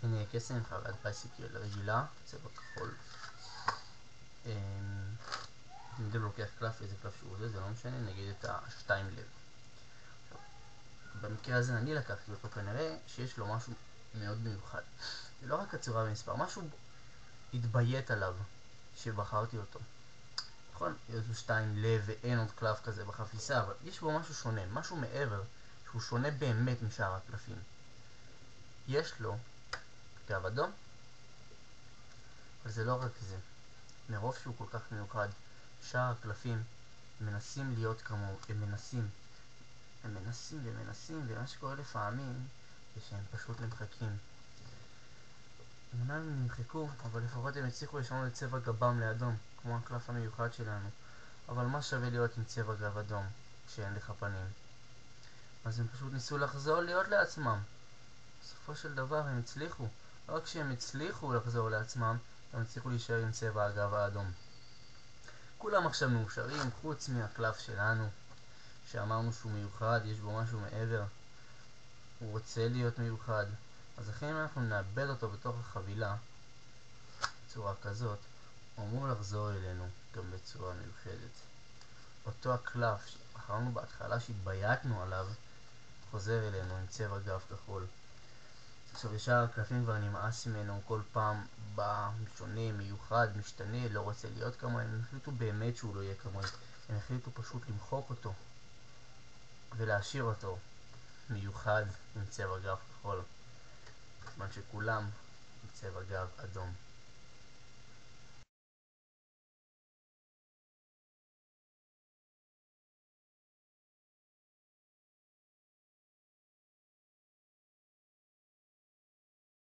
הנה קסם חרט בייסיקל רגילה, צבע כחול. נגיד הוא לוקח קלף, איזה קלף שהוא זה לא משנה, נגיד את ה2 לב. במקרה הזה אני לקחתי אותו, כנראה שיש לו משהו מאוד מיוחד. זה לא רק הצורה במספר, משהו התביית עליו שבחרתי אותו. נכון, יש לו 2 לב ואין עוד קלף כזה בחפיסה, אבל יש בו משהו שונה, משהו מעבר, שהוא שונה באמת משאר הקלפים. יש לו קו אדום, אבל זה לא רק זה. מרוב שהוא כל כך מיוחד, שאר הקלפים מנסים להיות כמוהו, הם מנסים ומה שקורה לפעמים זה שהם פשוט נמחקים. אמנם הם נמחקו, אבל לפחות הם הצליחו לשנות את צבע גבם לאדום, כמו הקלף המיוחד שלנו. אבל מה שווה להיות עם צבע גב אדום כשאין לך פנים? אז הם פשוט ניסו לחזור להיות לעצמם. בסופו של דבר הם הצליחו. לא רק שהם הצליחו לחזור לעצמם, הם הצליחו להישאר עם צבע הגב האדום. כולם עכשיו מאושרים, חוץ מהקלף שלנו, שאמרנו שהוא מיוחד, יש בו משהו מעבר. הוא רוצה להיות מיוחד. אז לכן אם אנחנו נאבד אותו בתוך החבילה, בצורה כזאת, הוא אמור לחזור אלינו גם בצורה מיוחדת. אותו הקלף שבחרנו בהתחלה שהתבייתנו עליו, חוזר אלינו עם צבע גב כחול. עכשיו ישר הקלפים כבר נמאס ממנו, כל פעם בא שונה, מיוחד, משתנה, לא רוצה להיות כמוהם. הם החליטו באמת שהוא לא יהיה כמוהם. הם החליטו פשוט למחוק אותו ולהשאיר אותו מיוחד עם צבע גב כחול, בזמן שכולם עם צבע גב אדום.